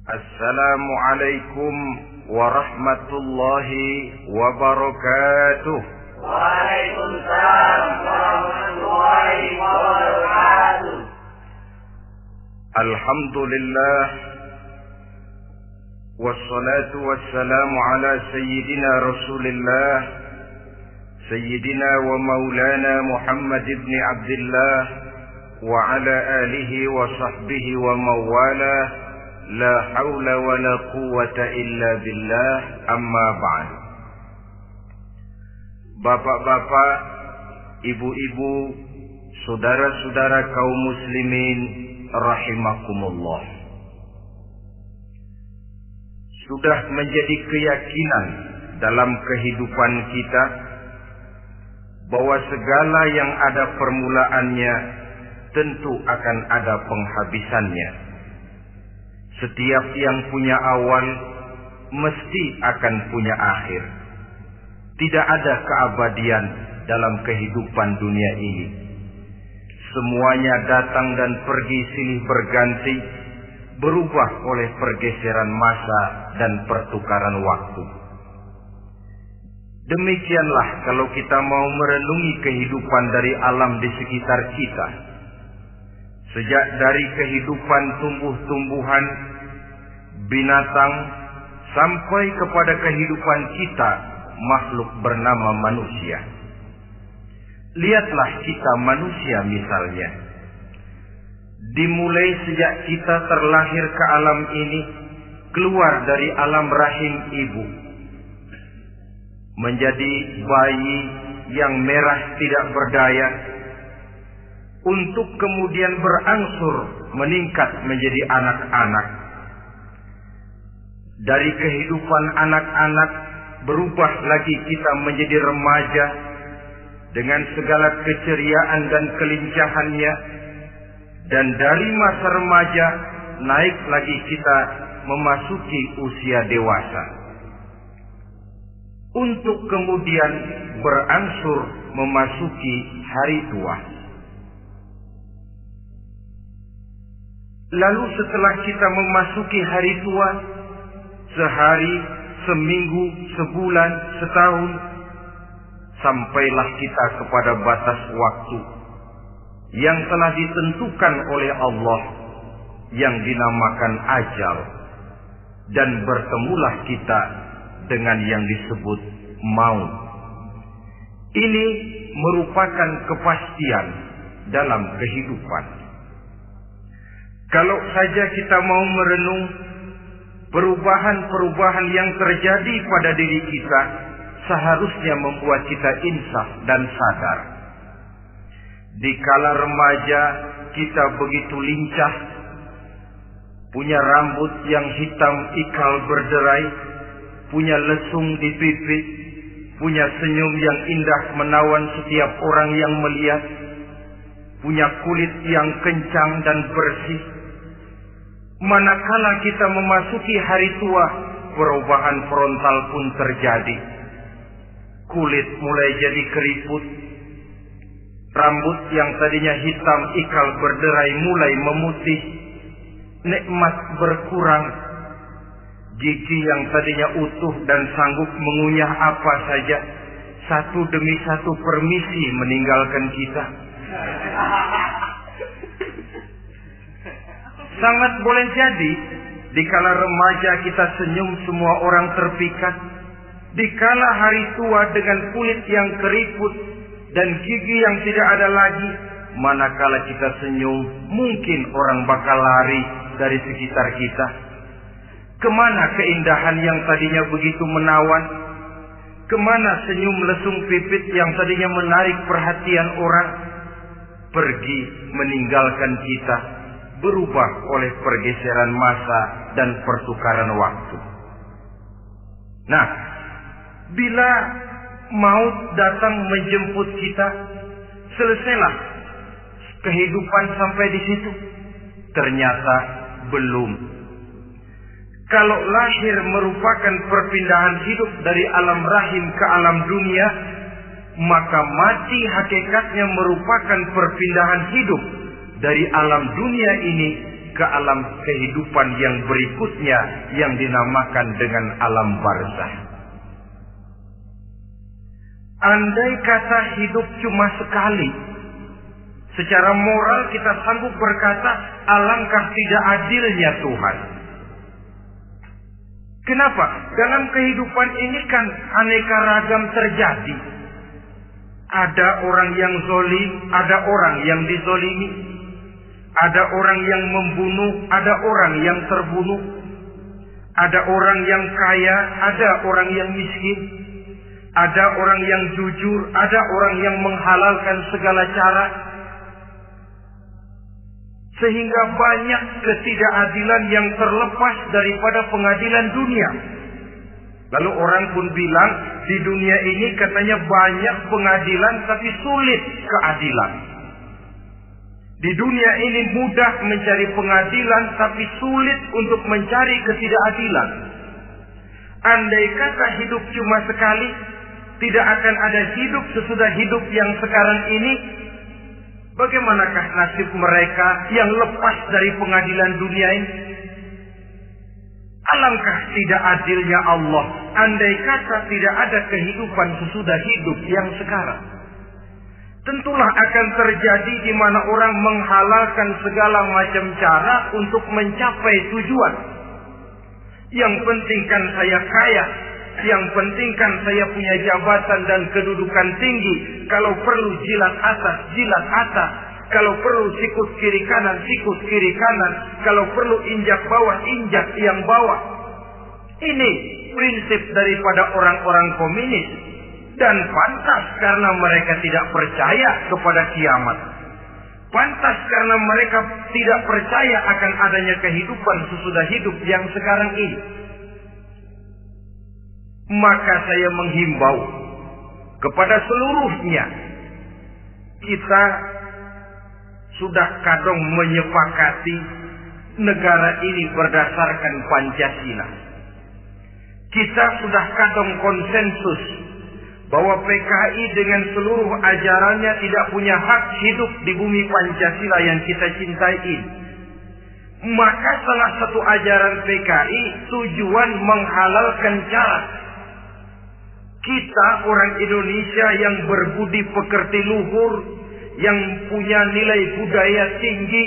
Assalamualaikum warahmatullahi wabarakatuh. Waalaikumsalam warahmatullahi wabarakatuh. Alhamdulillah, wassalatu wassalamu ala sayyidina Rasulillah, sayyidina wa maulana Muhammad ibn Abdullah wa ala alihi wa sahbihi wa mawala. La haula wa la quwwata illa billah, amma ba'd. Bapak-bapak, ibu-ibu, saudara-saudara kaum muslimin rahimakumullah. Sudah menjadi keyakinan dalam kehidupan kita bahwa segala yang ada permulaannya tentu akan ada penghabisannya. Setiap yang punya awal mesti akan punya akhir. Tidak ada keabadian dalam kehidupan dunia ini. Semuanya datang dan pergi silih berganti, berubah oleh pergeseran masa dan pertukaran waktu. Demikianlah kalau kita mau merenungi kehidupan dari alam di sekitar kita. Sejak dari kehidupan tumbuh-tumbuhan, binatang, sampai kepada kehidupan kita, makhluk bernama manusia. Lihatlah kita manusia misalnya. Dimulai sejak kita terlahir ke alam ini, keluar dari alam rahim ibu, menjadi bayi yang merah tidak berdaya, untuk kemudian berangsur meningkat menjadi anak-anak. Dari kehidupan anak-anak berubah lagi kita menjadi remaja dengan segala keceriaan dan kelincahannya, dan dari masa remaja naik lagi kita memasuki usia dewasa, untuk kemudian berangsur memasuki hari tua. Lalu setelah kita memasuki hari tua, sehari, seminggu, sebulan, setahun, sampailah kita kepada batas waktu yang telah ditentukan oleh Allah, yang dinamakan ajal, dan bertemulah kita dengan yang disebut maut. Ini merupakan kepastian dalam kehidupan. Kalau saja kita mau merenung perubahan-perubahan yang terjadi pada diri kita, seharusnya membuat kita insaf dan sadar. Dikala remaja kita begitu lincah, punya rambut yang hitam ikal berderai, punya lesung di pipi, punya senyum yang indah menawan setiap orang yang melihat, punya kulit yang kencang dan bersih. Manakala kita memasuki hari tua, perubahan frontal pun terjadi. Kulit mulai jadi keriput, rambut yang tadinya hitam ikal berderai mulai memutih, nikmat berkurang, gigi yang tadinya utuh dan sanggup mengunyah apa saja, satu demi satu permisi meninggalkan kita. Sangat boleh jadi, dikala remaja kita senyum semua orang terpikat. Dikala hari tua dengan kulit yang keriput dan gigi yang tidak ada lagi, manakala kita senyum, mungkin orang bakal lari dari sekitar kita. Kemana keindahan yang tadinya begitu menawan? Kemana senyum lesung pipit yang tadinya menarik perhatian orang? Pergi meninggalkan kita, berubah oleh pergeseran masa dan pertukaran waktu. Nah, bila maut datang menjemput kita, selesailah kehidupan sampai di situ? Ternyata belum. Kalau lahir merupakan perpindahan hidup dari alam rahim ke alam dunia, maka mati hakikatnya merupakan perpindahan hidup dari alam dunia ini ke alam kehidupan yang berikutnya yang dinamakan dengan alam barzah. Andai kata hidup cuma sekali, secara moral kita sanggup berkata, alangkah tidak adilnya Tuhan. Kenapa? Dalam kehidupan ini kan aneka ragam terjadi. Ada orang yang zolim, ada orang yang dizolimi. Ada orang yang membunuh, ada orang yang terbunuh. Ada orang yang kaya, ada orang yang miskin. Ada orang yang jujur, ada orang yang menghalalkan segala cara. Sehingga banyak ketidakadilan yang terlepas daripada pengadilan dunia. Lalu orang pun bilang, di dunia ini katanya banyak pengadilan tapi sulit keadilan. Di dunia ini mudah mencari pengadilan tapi sulit untuk mencari ketidakadilan. Andai kata hidup cuma sekali, tidak akan ada hidup sesudah hidup yang sekarang ini. Bagaimanakah nasib mereka yang lepas dari pengadilan dunia ini? Alangkah tidak adilnya Allah, andai kata tidak ada kehidupan sesudah hidup yang sekarang. Tentulah akan terjadi di mana orang menghalalkan segala macam cara untuk mencapai tujuan. Yang penting kan saya kaya, yang penting kan saya punya jabatan dan kedudukan tinggi. Kalau perlu jilat atas, jilat atas. Kalau perlu sikut kiri kanan, sikut kiri kanan. Kalau perlu injak bawah, injak yang bawah. Ini prinsip daripada orang-orang komunis. Dan pantas karena mereka tidak percaya kepada kiamat. Pantas karena mereka tidak percaya akan adanya kehidupan sesudah hidup yang sekarang ini. Maka saya menghimbau kepada seluruhnya, kita sudah kadung menyepakati negara ini berdasarkan Pancasila. Kita sudah kadung konsensus bahwa PKI dengan seluruh ajarannya tidak punya hak hidup di bumi Pancasila yang kita cintai ini. Maka salah satu ajaran PKI tujuan menghalalkan cara kita orang Indonesia yang berbudi pekerti luhur, yang punya nilai budaya tinggi,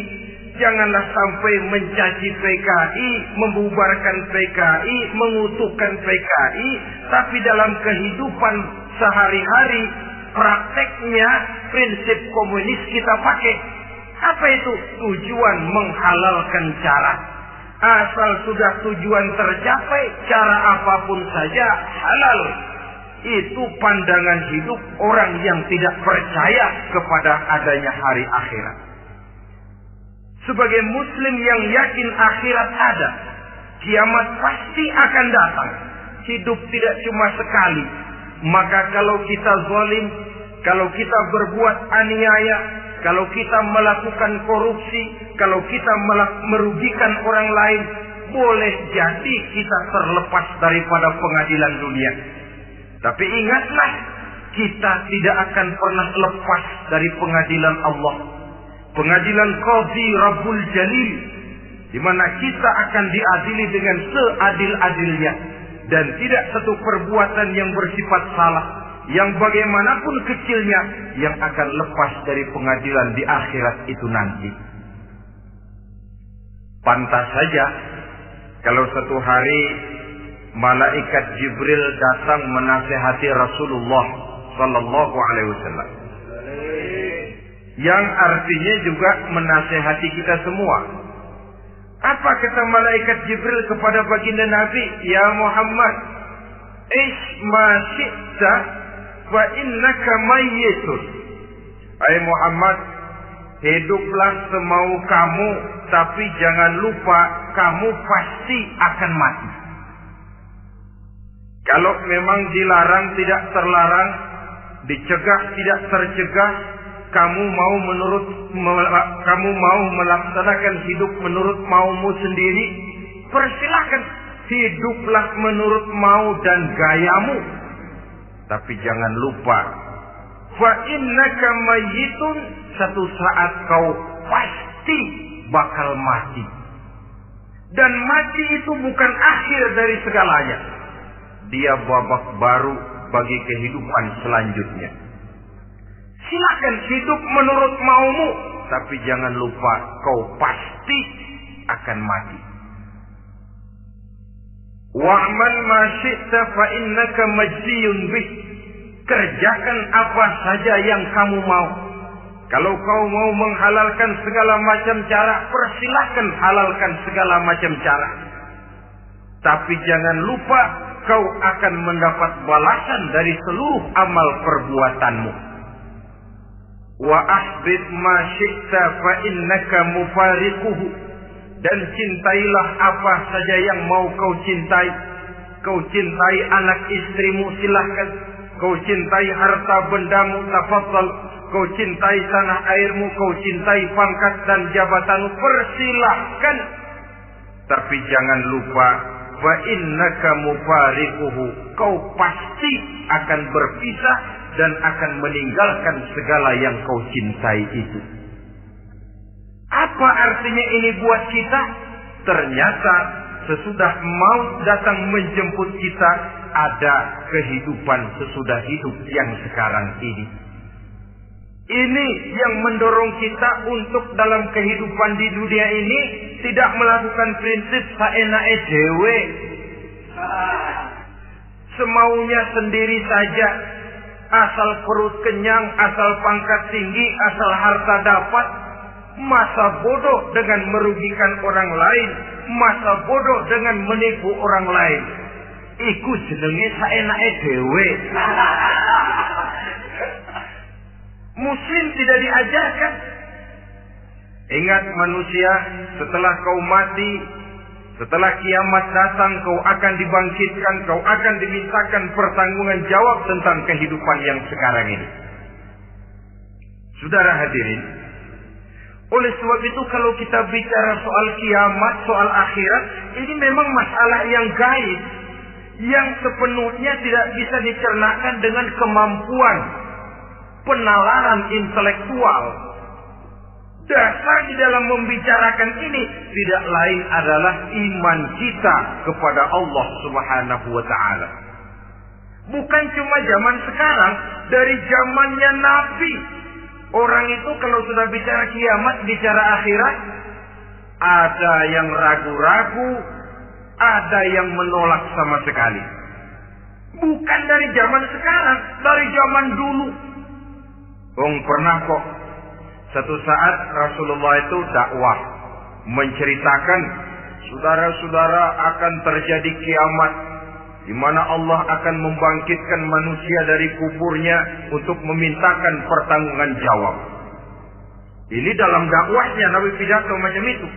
janganlah sampai mencaci PKI, membubarkan PKI, mengutukkan PKI, tapi dalam kehidupan sehari-hari prakteknya prinsip komunis kita pakai. Apa itu? Tujuan menghalalkan cara. Asal sudah tujuan tercapai, cara apapun saja halal. Itu pandangan hidup orang yang tidak percaya kepada adanya hari akhirat. Sebagai muslim yang yakin akhirat ada, kiamat pasti akan datang. Hidup tidak cuma sekali. Maka kalau kita zalim, kalau kita berbuat aniaya, kalau kita melakukan korupsi, kalau kita merugikan orang lain, boleh jadi kita terlepas daripada pengadilan dunia. Tapi ingatlah, kita tidak akan pernah lepas dari pengadilan Allah. Pengadilan Qadhi Rabbul Jalil, di mana kita akan diadili dengan seadil-adilnya. Dan tidak satu perbuatan yang bersifat salah, yang bagaimanapun kecilnya, yang akan lepas dari pengadilan di akhirat itu nanti. Pantas saja kalau satu hari malaikat Jibril datang menasihati Rasulullah sallallahu alaihi wasallam. Yang artinya juga menasihati kita semua. Apa kata malaikat Jibril kepada baginda Nabi? Ya Muhammad, ish ma syi'ta wa innaka mayyitun. Hai Muhammad, hiduplah semau kamu, tapi jangan lupa kamu pasti akan mati. Kalau memang dilarang tidak terlarang, dicegah tidak tercegah, kamu mau melaksanakan hidup menurut maumu sendiri, persilahkan, hiduplah menurut mau dan gayamu. Tapi jangan lupa, fa innaka mayyitun, satu saat kau pasti bakal mati. Dan mati itu bukan akhir dari segalanya. Dia babak baru bagi kehidupan selanjutnya. Silakan hidup menurut maumu, tapi jangan lupa kau pasti akan mati. Wa'mal ma syi'ta fa innaka majziyun bih. Kerjakan apa saja yang kamu mau. Kalau kau mau menghalalkan segala macam cara, persilahkan halalkan segala macam cara. Tapi jangan lupa kau akan mendapat balasan dari seluruh amal perbuatanmu. Wa ahbib ma syi'ta fa innaka mufariquhu. Dan cintailah apa saja yang mau kau cintai. Kau cintai anak istrimu, silahkan. Kau cintai harta bendamu, tafadhal. Kau cintai tanah airmu, kau cintai pangkat dan jabatanmu, persilahkan. Tapi jangan lupa, fa innaka mufariquhu. Kau pasti akan berpisah dan akan meninggalkan segala yang kau cintai itu. Apa artinya ini buat kita? Ternyata sesudah maut datang menjemput kita, ada kehidupan sesudah hidup yang sekarang ini. Ini yang mendorong kita untuk dalam kehidupan di dunia ini tidak melakukan prinsip saenake dhewe, semaunya sendiri saja, asal perut kenyang, asal pangkat tinggi, asal harta dapat. Masa bodoh dengan merugikan orang lain, masa bodoh dengan menipu orang lain. Iku jenenge saenake dhewe. Muslim tidak diajarkan. Ingat manusia, setelah kau mati, setelah kiamat datang, kau akan dibangkitkan, kau akan dimintakan pertanggungan jawab tentang kehidupan yang sekarang ini. Saudara hadirin, oleh sebab itu kalau kita bicara soal kiamat, soal akhirat, ini memang masalah yang gaib, yang sepenuhnya tidak bisa dicernakan dengan kemampuan penalaran intelektual. Dasar di dalam membicarakan ini tidak lain adalah iman kita kepada Allah Subhanahu wa ta'ala. Bukan cuma zaman sekarang, dari zamannya Nabi. Orang itu kalau sudah bicara kiamat, bicara akhirat, ada yang ragu-ragu, ada yang menolak sama sekali. Bukan dari zaman sekarang, dari zaman dulu. Pernah kok satu saat Rasulullah itu dakwah menceritakan, saudara-saudara, akan terjadi kiamat di mana Allah akan membangkitkan manusia dari kuburnya untuk memintakan pertanggungan jawab. Ini dalam dakwahnya Nabi pidato macam itu.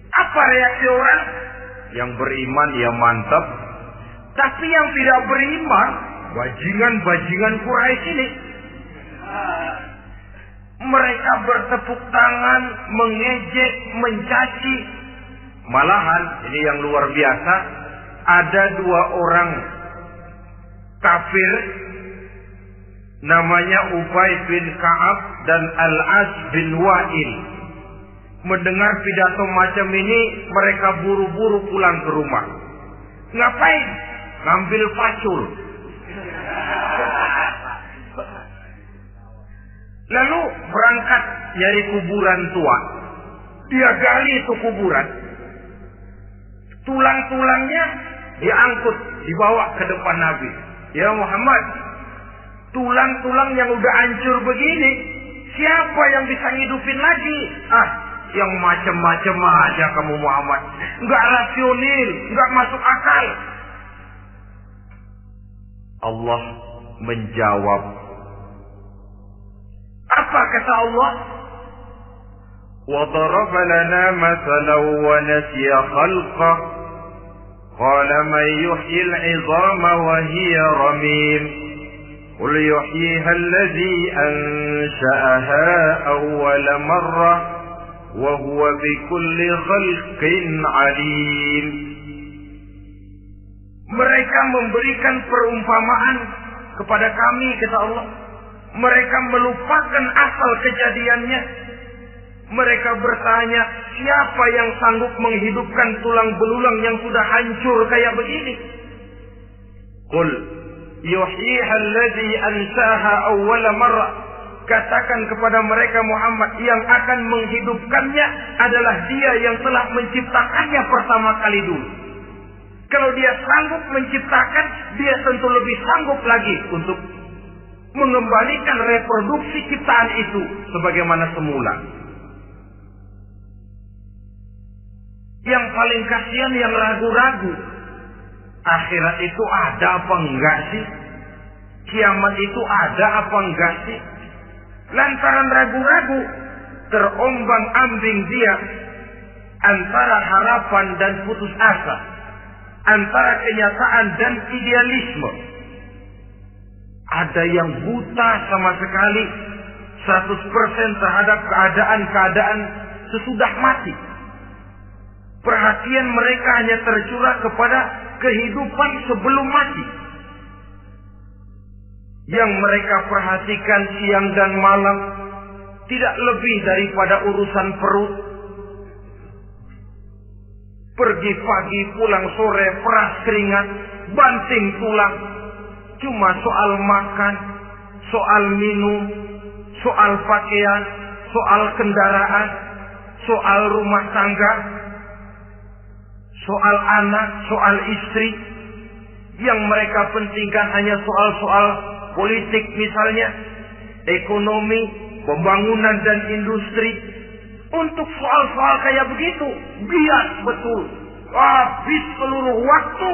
Apa reaksi orang? Yang beriman ya mantap, tapi yang tidak beriman, bajingan-bajingan Quraisy ini, mereka bertepuk tangan, mengejek, mencaci. Malahan ini yang luar biasa, ada dua orang kafir namanya Ubay bin Ka'ab dan Al-As bin Wa'il. Mendengar pidato macam ini, mereka buru-buru pulang ke rumah. Ngapain? Ngambil pacul. Lalu berangkat nyari kuburan tua. Dia gali itu kuburan. Tulang-tulangnya diangkut, dibawa ke depan Nabi. Ya Muhammad, tulang-tulang yang udah hancur begini, siapa yang bisa ngidupin lagi? Yang macam-macam aja kamu Muhammad. Enggak rasional, enggak masuk akal. Allah menjawab. Apa kata Allah? وَضَرَبَ لَنَا مَثَلًا وَنَسِيَ خَلْقَهُ قَالَ مَنْ يُحْيِي الْعِظَامَ وَهِيَ رَمِيمٌ قُلْ يُحْيِيهَا الَّذِي أَنْشَأَهَا أَوَّلَ مَرَّةٍ وَهُوَ بِكُلِّ خَلْقٍ عَلِيمٌ. Mereka memberikan perumpamaan kepada kami, kata Allah. Mereka melupakan asal kejadiannya. Mereka bertanya, siapa yang sanggup menghidupkan tulang belulang yang sudah hancur kayak begini? Qul yuhyiha alladhi ansaha awwala marrah. Katakan kepada mereka Muhammad, yang akan menghidupkannya adalah Dia yang telah menciptakannya pertama kali dulu. Kalau Dia sanggup menciptakan, Dia tentu lebih sanggup lagi untuk mengembalikan reproduksi ciptaan itu sebagaimana semula. Yang paling kasihan yang ragu-ragu, akhirat itu ada apa enggak sih? Kiamat itu ada apa enggak sih? Lantaran ragu-ragu, terombang-ambing dia antara harapan dan putus asa, antara kenyataan dan idealisme. Ada yang buta sama sekali 100% terhadap keadaan-keadaan sesudah mati. Perhatian mereka hanya tercurah kepada kehidupan sebelum mati. Yang mereka perhatikan siang dan malam tidak lebih daripada urusan perut. Pergi pagi, pulang sore, peras keringat, banting tulang. Cuma soal makan, soal minum, soal pakaian, soal kendaraan, soal rumah tangga, soal anak, soal istri. Yang mereka pentingkan hanya soal-soal politik misalnya, ekonomi, pembangunan dan industri. Untuk soal-soal kayak begitu, bias betul. Habis seluruh waktu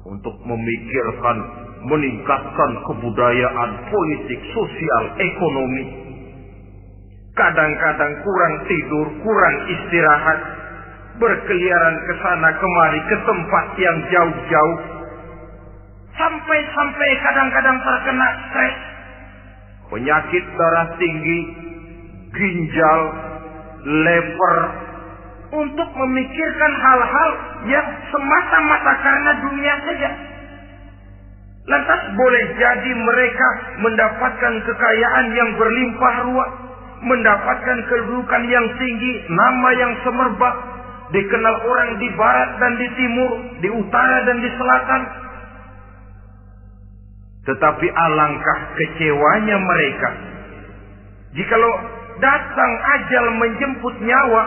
untuk memikirkan, meningkatkan kebudayaan, politik, sosial, ekonomi. Kadang-kadang kurang tidur, kurang istirahat, berkeliaran ke sana kemari ke tempat yang jauh-jauh. Sampai kadang-kadang terkena stres, penyakit darah tinggi, ginjal, lever, untuk memikirkan hal-hal yang semata-mata karena dunia saja. Lantas boleh jadi mereka mendapatkan kekayaan yang berlimpah ruah, mendapatkan kedudukan yang tinggi, nama yang semerbak, dikenal orang di barat dan di timur, di utara dan di selatan. Tetapi alangkah kecewanya mereka jikalau datang ajal menjemput nyawa,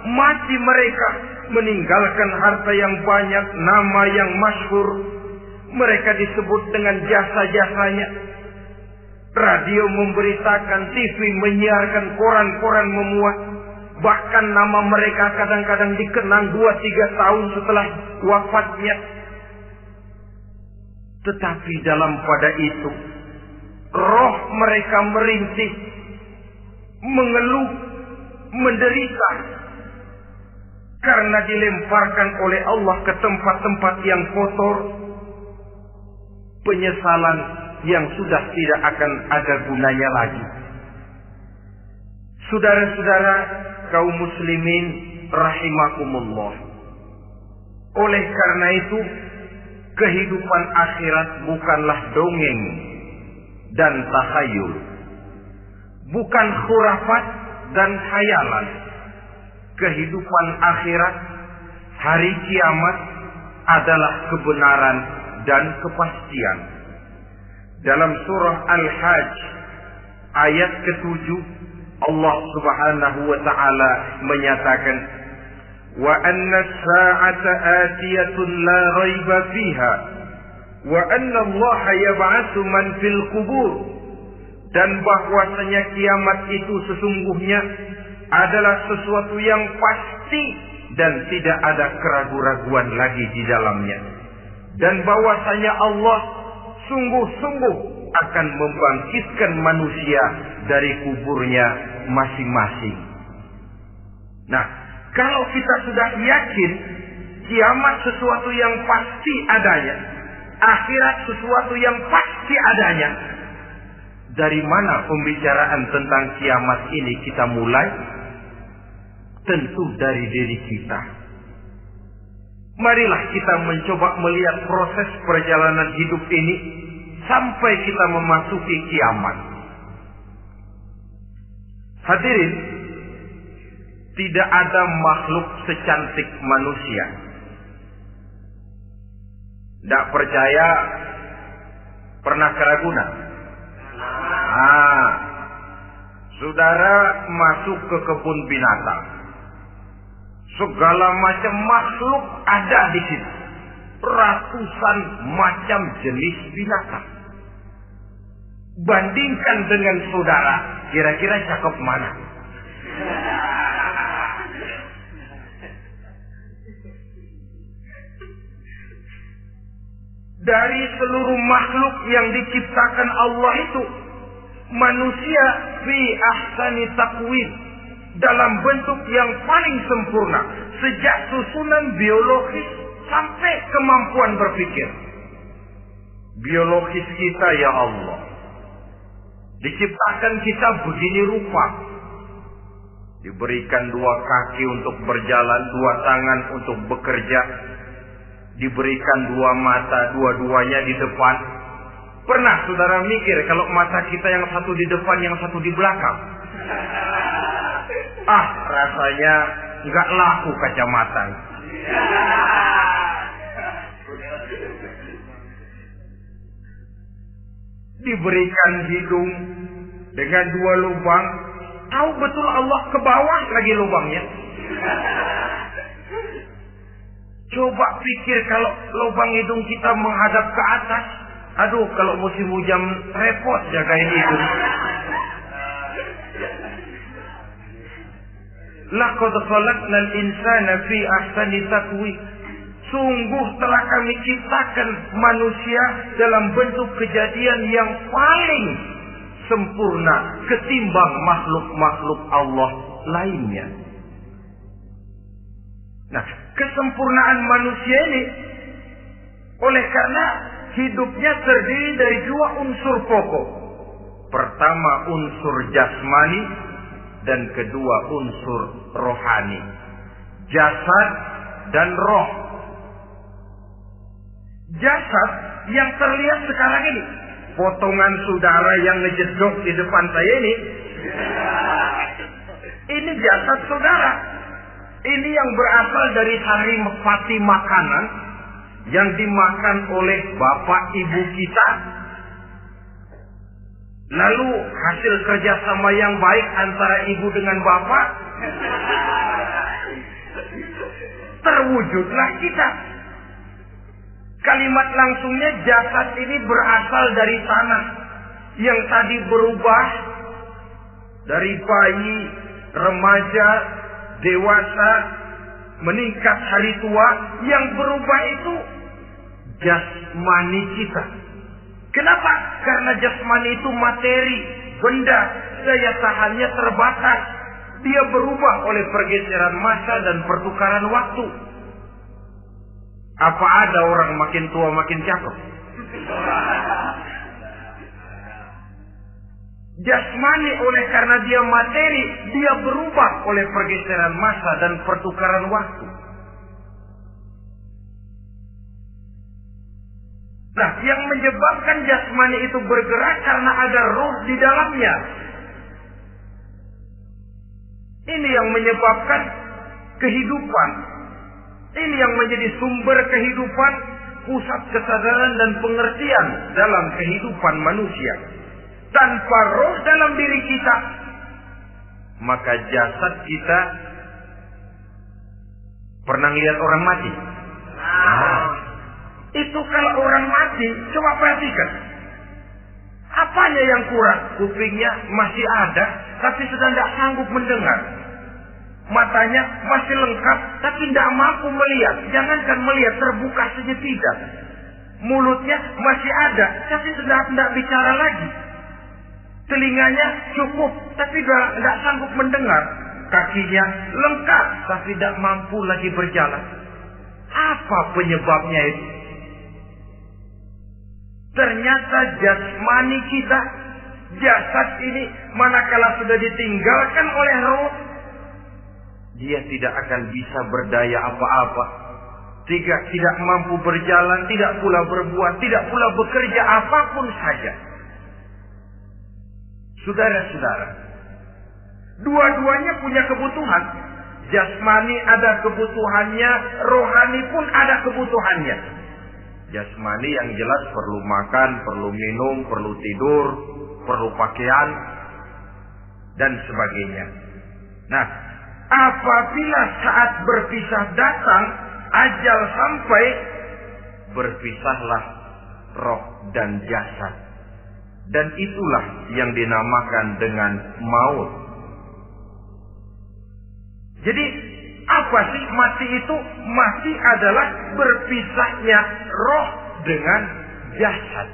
mati mereka, meninggalkan harta yang banyak, nama yang masyhur. Mereka disebut dengan jasa-jasanya. Radio memberitakan, TV menyiarkan, koran-koran memuat. Bahkan nama mereka kadang-kadang dikenang 2-3 tahun setelah wafatnya. Tetapi dalam pada itu, roh mereka merintih, mengeluh, menderita, karena dilemparkan oleh Allah ke tempat-tempat yang kotor. Penyesalan yang sudah tidak akan ada gunanya lagi. Saudara-saudara kaum muslimin rahimakumullah. Oleh karena itu, kehidupan akhirat bukanlah dongeng dan takhayul, bukan khurafat dan khayalan. Kehidupan akhirat, hari kiamat adalah kebenaran dan kepastian. Dalam surah Al-Hajj ayat ke-7, Allah Subhanahu wa taala menyatakan, wa anna as-sa'ata atiyatun la raiba fiha wa anna Allah yab'atsu man fil qubur. Dan bahwasanya kiamat itu sesungguhnya adalah sesuatu yang pasti dan tidak ada keraguan-raguan lagi di dalamnya. Dan bahwasanya Allah sungguh-sungguh akan membangkitkan manusia dari kuburnya masing-masing. Nah, kalau kita sudah yakin kiamat sesuatu yang pasti adanya, akhirat sesuatu yang pasti adanya, dari mana pembicaraan tentang kiamat ini kita mulai? Tentu dari diri kita. Marilah kita mencoba melihat proses perjalanan hidup ini sampai kita memasuki kiamat. Hadirin, tidak ada makhluk secantik manusia. Tidak percaya, pernah ke Ragunan? Saudara masuk ke kebun binatang. Segala macam makhluk ada di situ. Ratusan macam jenis binatang. Bandingkan dengan saudara, kira-kira cakep mana? Dari seluruh makhluk yang diciptakan Allah itu, manusia fi ahsani taqwim, dalam bentuk yang paling sempurna, sejak susunan biologis sampai kemampuan berpikir. Biologis kita ya Allah, diciptakan kita begini rupa. Diberikan 2 kaki untuk berjalan, 2 tangan untuk bekerja. Diberikan 2 mata, dua-duanya di depan. Pernah saudara mikir kalau mata kita yang satu di depan, yang satu di belakang? Rasanya nggak laku kacamata. Diberikan hidung dengan 2 lubang. Tahu betul Allah ke bawah lagi lubangnya. Coba pikir kalau lubang hidung kita menghadap ke atas. Aduh, kalau musim hujan repot jagain hidung. Laqad khalaqnal insana fi ahsani taqwim. Sungguh telah kami ciptakan manusia dalam bentuk kejadian yang paling sempurna ketimbang makhluk-makhluk Allah lainnya. Nah, kesempurnaan manusia ini oleh karena hidupnya terdiri dari 2 unsur pokok. Pertama unsur jasmani dan kedua unsur rohani. Jasad dan roh. Jasad yang terlihat sekarang ini, potongan saudara yang ngejedok di depan saya ini jasad saudara. Ini yang berasal dari saripati makanan yang dimakan oleh bapak ibu kita. Lalu hasil kerjasama yang baik antara ibu dengan bapak, terwujudlah kita. Kalimat langsungnya jasad ini berasal dari tanah yang tadi berubah dari bayi, remaja, dewasa, meningkat hari tua. Yang berubah itu jasmani kita. Kenapa? Karena jasmani itu materi, benda, daya tahannya terbatas. Dia berubah oleh pergeseran masa dan pertukaran waktu. Apa ada orang makin tua makin cakep? Jasmani oleh karena dia materi, dia berubah oleh pergeseran masa dan pertukaran waktu. Nah, yang menyebabkan jasmani itu bergerak karena ada ruh di dalamnya. Ini yang menyebabkan kehidupan. Ini yang menjadi sumber kehidupan, pusat kesadaran dan pengertian dalam kehidupan manusia. Tanpa roh dalam diri kita, maka jasad kita pernah lihat orang mati. Itu kalau orang mati, coba perhatikan. Apanya yang kurang? Kupingnya masih ada, tapi sudah tidak sanggup mendengar. Matanya masih lengkap, tapi tidak mampu melihat. Jangankan melihat, terbuka saja tidak. Mulutnya masih ada, tapi sudah tidak bicara lagi. Telinganya cukup, tapi sudah tidak sanggup mendengar. Kakinya lengkap, tapi tidak mampu lagi berjalan. Apa penyebabnya itu? Ternyata jasmani kita, jasad ini, manakala sudah ditinggalkan oleh roh, dia tidak akan bisa berdaya apa-apa. Tidak mampu berjalan, tidak pula berbuat, tidak pula bekerja apapun saja. Saudara-saudara, dua-duanya punya kebutuhan. Jasmani ada kebutuhannya, rohani pun ada kebutuhannya. Jasmani yang jelas perlu makan, perlu minum, perlu tidur, perlu pakaian, dan sebagainya. Nah, apabila saat berpisah datang, ajal sampai, berpisahlah roh dan jasad. Dan itulah yang dinamakan dengan maut. Jadi apa sih mati itu? Mati adalah berpisahnya roh dengan jasad.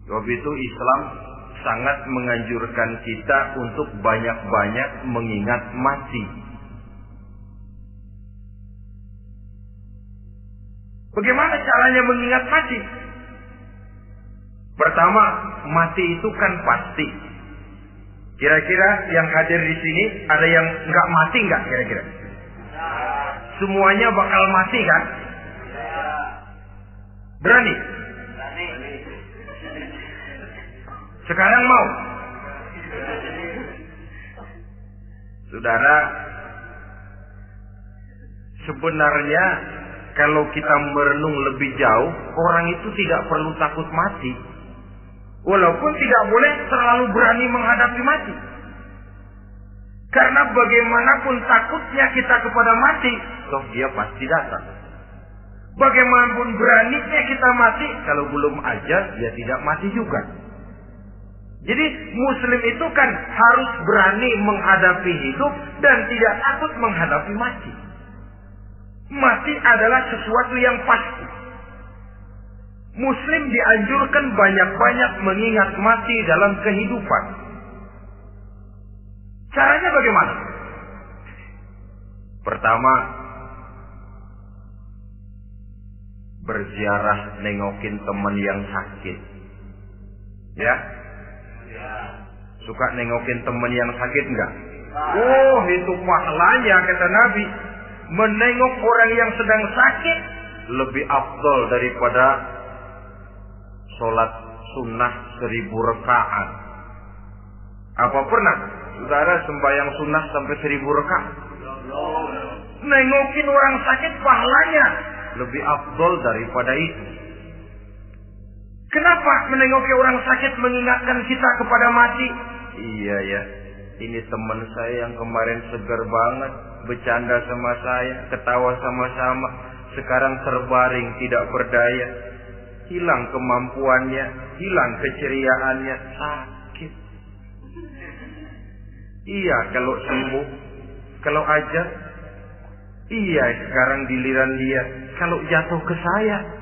Sebab itu Islam sangat menganjurkan kita untuk banyak-banyak mengingat mati. Bagaimana caranya mengingat mati? Pertama, mati itu kan pasti. Kira-kira yang hadir di sini ada yang nggak mati nggak kira-kira? Semuanya bakal mati kan? Berani? Sekarang mau? Saudara, sebenarnya kalau kita merenung lebih jauh, orang itu tidak perlu takut mati. Walaupun tidak boleh terlalu berani menghadapi mati. Karena bagaimanapun takutnya kita kepada mati, toh dia pasti datang. Bagaimanapun beraninya kita mati, kalau belum ajal, dia tidak mati juga. Jadi Muslim itu kan harus berani menghadapi hidup dan tidak takut menghadapi mati. Mati adalah sesuatu yang pasti. Muslim dianjurkan banyak-banyak mengingat mati dalam kehidupan. Caranya bagaimana? Pertama, berziarah nengokin teman yang sakit. Ya? Suka nengokin teman yang sakit enggak? Oh, itu pahalanya kata Nabi. Menengok orang yang sedang sakit lebih afdol daripada sholat sunnah 1000 rakaat. Apa pernah saudara sembahyang sunnah sampai 1000 rakaat? Nengokin orang sakit pahalanya lebih afdol daripada itu. Kenapa menengoki orang sakit mengingatkan kita kepada mati? Iya ya, ini teman saya yang kemarin segar banget, bercanda sama saya, ketawa sama-sama, sekarang terbaring tidak berdaya, hilang kemampuannya, hilang keceriaannya, sakit. Iya kalau sembuh, kalau aja, iya sekarang giliran dia, kalau jatuh ke saya.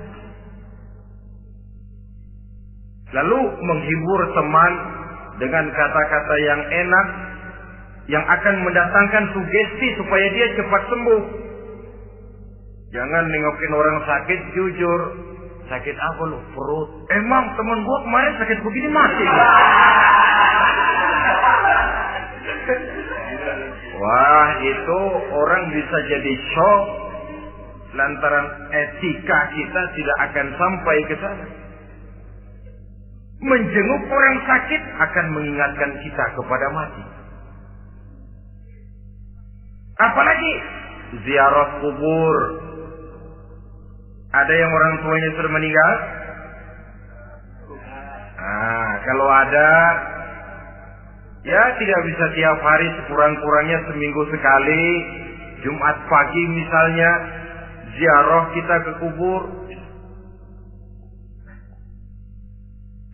Lalu menghibur teman dengan kata-kata yang enak, yang akan mendatangkan sugesti supaya dia cepat sembuh. Jangan nengokin orang sakit, jujur. Sakit apa lu? Perut. Emang teman gua kemarin sakit begini mati. Wah, itu orang bisa jadi shock lantaran etika kita tidak akan sampai ke sana. Menjenguk orang sakit akan mengingatkan kita kepada mati. Apalagi ziarah kubur. Ada yang orang tuanya sudah meninggal? Nah, kalau ada, ya tidak bisa tiap hari, sekurang-kurangnya seminggu sekali, Jumat pagi misalnya, ziarah kita ke kubur.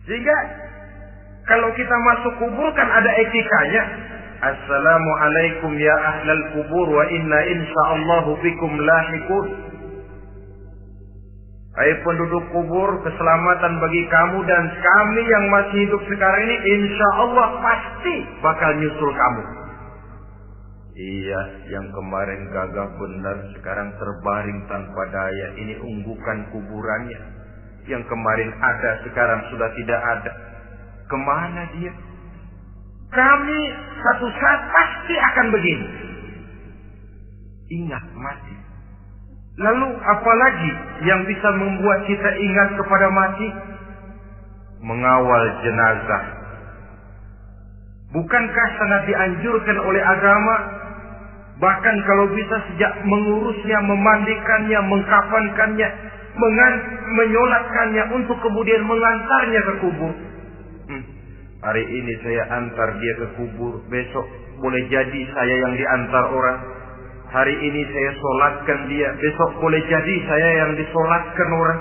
Sehingga kalau kita masuk kubur kan ada etikanya. Assalamualaikum ya ahlal kubur wa inna insyaallahu bikum lahiqun. Hai penduduk kubur, keselamatan bagi kamu dan kami yang masih hidup sekarang ini insyaallah pasti bakal nyusul kamu. Iya, yang kemarin gagah benar sekarang terbaring tanpa daya. Ini unggukan kuburannya. Yang kemarin ada sekarang sudah tidak ada. Kemana dia? Kami satu saat pasti akan begini. Ingat mati. Lalu apalagi yang bisa membuat kita ingat kepada mati? Mengawal jenazah. Bukankah sangat dianjurkan oleh agama? Bahkan kalau bisa sejak mengurusnya, memandikannya, mengkafankannya, menyolatkannya untuk kemudian mengantarnya ke kubur. Hari ini saya antar dia ke kubur, besok boleh jadi saya yang diantar orang. Hari ini saya solatkan dia, besok boleh jadi saya yang disolatkan orang.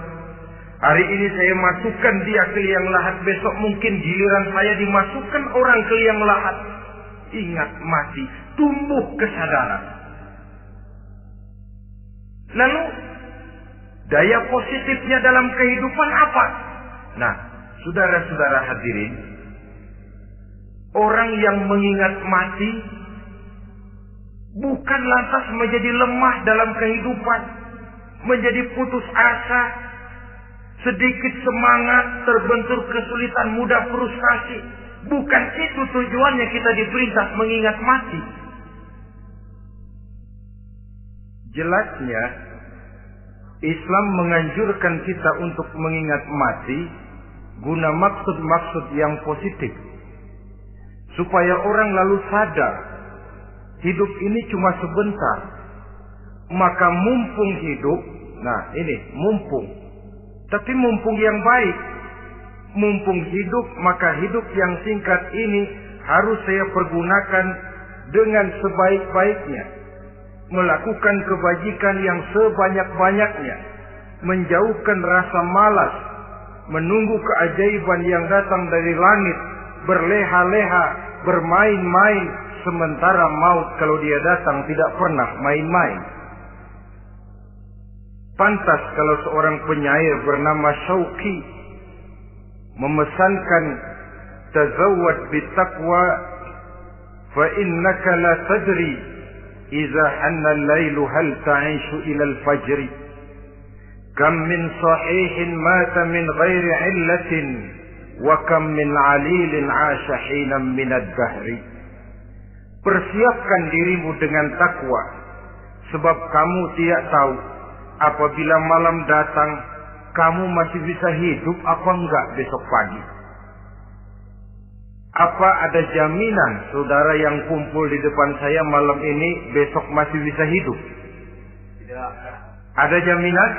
Hari ini saya masukkan dia ke liang lahat, besok mungkin giliran saya dimasukkan orang ke liang lahat. Ingat mati, tumbuh kesadaran. Lalu daya positifnya dalam kehidupan apa? Nah, saudara-saudara hadirin, orang yang mengingat mati bukan lantas menjadi lemah dalam kehidupan, menjadi putus asa, sedikit semangat, terbentur kesulitan, mudah frustasi. Bukan itu tujuannya kita diperintah mengingat mati. Jelasnya Islam menganjurkan kita untuk mengingat mati guna maksud-maksud yang positif, supaya orang lalu sadar hidup ini cuma sebentar. Maka mumpung hidup, nah ini mumpung, tapi mumpung yang baik. Mumpung hidup, maka hidup yang singkat ini harus saya pergunakan dengan sebaik-baiknya, melakukan kebajikan yang sebanyak-banyaknya, menjauhkan rasa malas, menunggu keajaiban yang datang dari langit, berleha-leha, bermain-main, sementara maut kalau dia datang tidak pernah main-main. Pantas kalau seorang penyair bernama Syauqi memesankan, tazawwad bitaqwa fa innaka la tadri idza hanna al-lailu hal ta'ishu ila al-fajr, kam min sahihin mata min ghairi illatin wa kam min alilin 'asha hinan min ad-dahri. Persiapkan dirimu dengan takwa, sebab kamu tidak tahu apabila malam datang kamu masih bisa hidup apa enggak besok pagi. Apa ada jaminan saudara yang kumpul di depan saya malam ini besok masih bisa hidup? Tidak. Ada jaminan?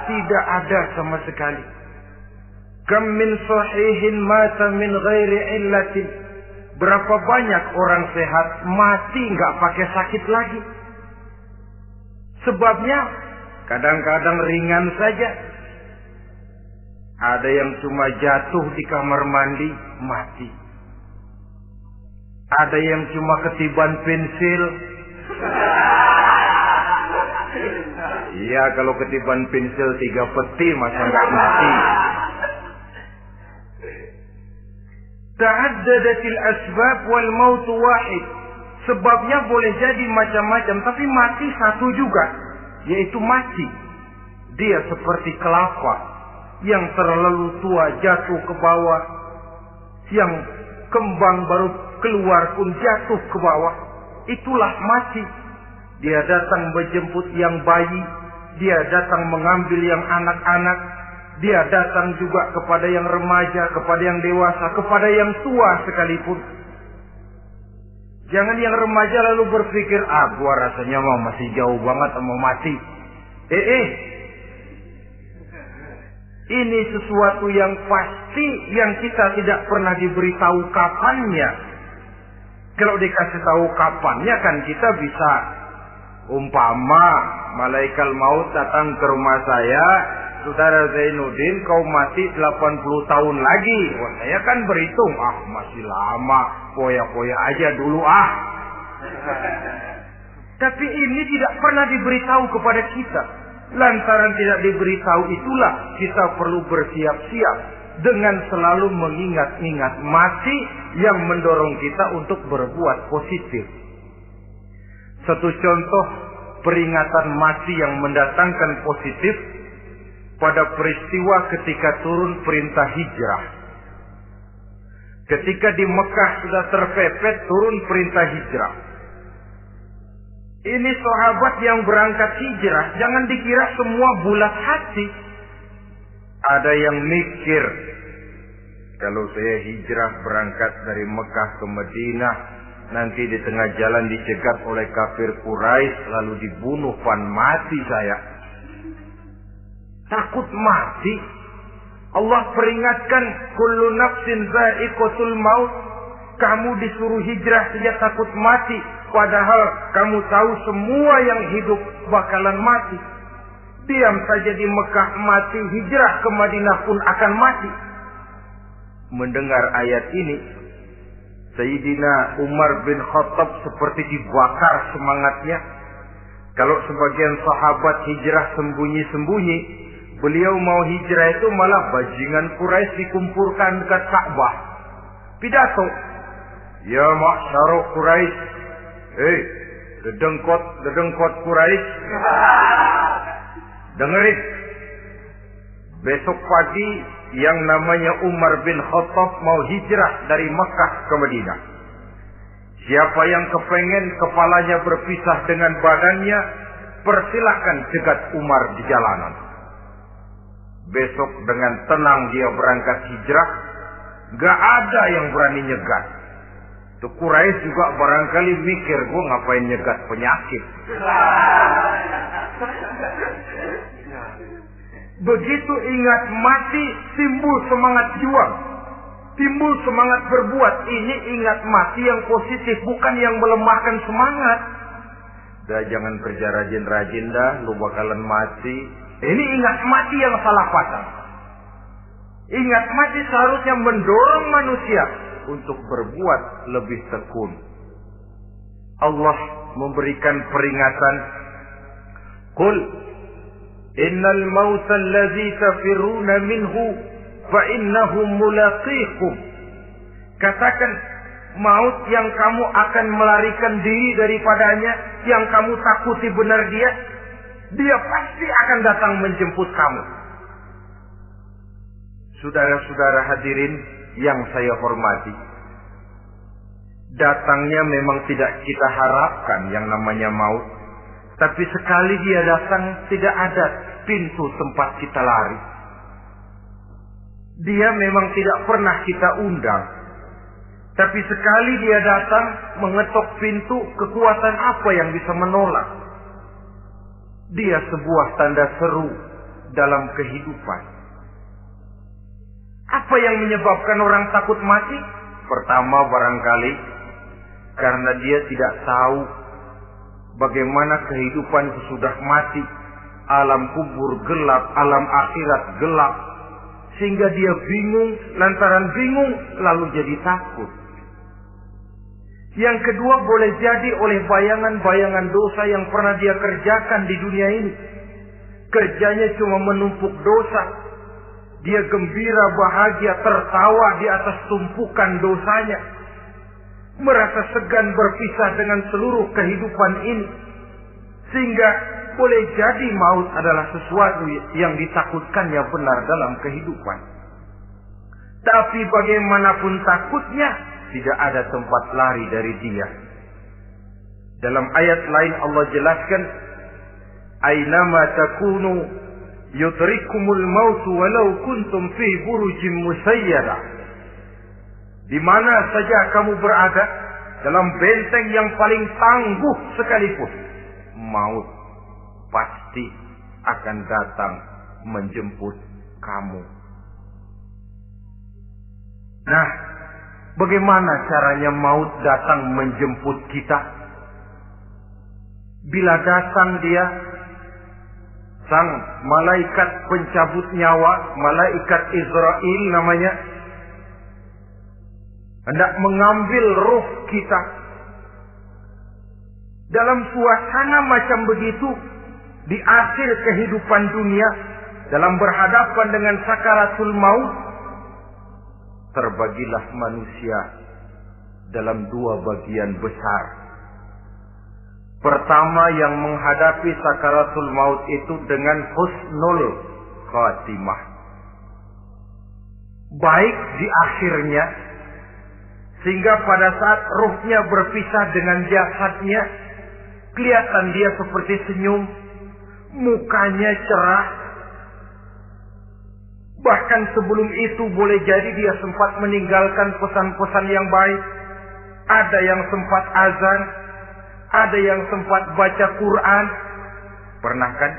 Tidak ada sama sekali. Kam min sahihin mata min ghairi illatin. Berapa banyak orang sehat mati enggak pakai sakit lagi. Sebabnya kadang-kadang ringan saja. Ada yang cuma jatuh di kamar mandi, mati. Ada yang cuma ketiban pensil. Iya, kalau ketiban pensil 3 peti masa nggak mati. Ta'addadatil asbab wal maut wahid. Sebabnya boleh jadi macam-macam, tapi mati satu juga, yaitu mati. Dia seperti kelapa yang terlalu tua jatuh ke bawah, yang kembang baru keluar pun jatuh ke bawah. Itulah mati. Dia datang menjemput yang bayi, dia datang mengambil yang anak-anak, dia datang juga kepada yang remaja, kepada yang dewasa, kepada yang tua sekalipun. Jangan yang remaja lalu berpikir, gua rasanya masih jauh banget mau mati. Ini sesuatu yang pasti yang kita tidak pernah diberitahu kapannya. Kalau dikasih tahu kapannya kan kita bisa, umpama malaikat maut datang ke rumah saya, saudara Zainuddin kau mati 80 tahun lagi. Wah, saya kan berhitung, masih lama, poya-poya aja dulu Tapi ini tidak pernah diberitahu kepada kita. Lantaran tidak diberitahu itulah kita perlu bersiap-siap dengan selalu mengingat-ingat mati yang mendorong kita untuk berbuat positif. Satu contoh peringatan mati yang mendatangkan positif pada peristiwa ketika turun perintah hijrah. Ketika di Mekah sudah terpepet turun perintah hijrah. Ini sahabat yang berangkat hijrah, jangan dikira semua bulat hati. Ada yang mikir, kalau saya hijrah berangkat dari Mekah ke Madinah, nanti di tengah jalan dicegat oleh kafir Quraisy lalu dibunuh, mati saya. Takut mati. Allah peringatkan, kullu nafsin dha'iqatul maut. Kamu disuruh hijrah saja takut mati, padahal kamu tahu semua yang hidup bakalan mati. Diam saja di Mekah mati, hijrah ke Madinah pun akan mati. Mendengar ayat ini, Sayyidina Umar bin Khattab seperti dibakar semangatnya. Kalau sebagian sahabat hijrah sembunyi-sembunyi, beliau mau hijrah itu malah bajingan Quraisy dikumpulkan dekat Ka'bah. Pidato, ya ma'syara Quraisy, dedengkot Quraisy, dengerin. Besok pagi yang namanya Umar bin Khattab mau hijrah dari Mekah ke Madinah. Siapa yang kepengen kepalanya berpisah dengan badannya, persilahkan cegat Umar di jalanan. Besok dengan tenang dia berangkat hijrah, gak ada yang berani nyegat. Tuh Quraisy juga barangkali mikir, gue ngapain nyegat penyakit. Begitu ingat mati, timbul semangat juang, timbul semangat berbuat. Ini ingat mati yang positif, bukan yang melemahkan semangat. Dah jangan kerja rajin-rajin dah, lu bakalan mati. Ini ingat mati yang salah pasang. Ingat mati seharusnya mendorong manusia untuk berbuat lebih tekun. Allah memberikan peringatan, Qul innal mauta allazi tafiruna minhu fa innahu mulaqikum. Katakan, maut yang kamu akan melarikan diri daripadanya, yang kamu takuti benar dia pasti akan datang menjemput kamu. Saudara-saudara hadirin yang saya hormati, datangnya memang tidak kita harapkan yang namanya maut. Tapi sekali dia datang, tidak ada pintu tempat kita lari. Dia memang tidak pernah kita undang. Tapi sekali dia datang, mengetok pintu, kekuatan apa yang bisa menolak? Dia sebuah tanda seru dalam kehidupan. Apa yang menyebabkan orang takut mati? Pertama barangkali karena dia tidak tahu bagaimana kehidupan sesudah mati. Alam kubur gelap, alam akhirat gelap. Sehingga dia bingung, lantaran bingung lalu jadi takut. Yang kedua boleh jadi oleh bayangan-bayangan dosa yang pernah dia kerjakan di dunia ini. Kerjanya cuma menumpuk dosa. Dia gembira, bahagia, tertawa di atas tumpukan dosanya. Merasa segan berpisah dengan seluruh kehidupan ini. Sehingga boleh jadi maut adalah sesuatu yang ditakutkannya benar dalam kehidupan. Tapi bagaimanapun takutnya, tidak ada tempat lari dari dia. Dalam ayat lain Allah jelaskan, Aynama takunu yudrikumul mautu walau kuntum fi burujim musayyada. Di mana saja kamu berada, dalam benteng yang paling tangguh sekalipun, maut pasti akan datang menjemput kamu. Nah, bagaimana caranya maut datang menjemput kita? Bila datang dia, sang malaikat pencabut nyawa, malaikat Israel namanya, hendak mengambil ruh kita. Dalam suasana macam begitu, di akhir kehidupan dunia, dalam berhadapan dengan sakaratul maut, terbagilah manusia dalam dua bagian besar. Pertama, yang menghadapi sakaratul maut itu dengan husnul khatimah, baik di akhirnya, sehingga pada saat ruhnya berpisah dengan jasadnya, kelihatan dia seperti senyum, mukanya cerah. Bahkan sebelum itu boleh jadi dia sempat meninggalkan pesan-pesan yang baik. Ada yang sempat azan, ada yang sempat baca Quran. Pernah kan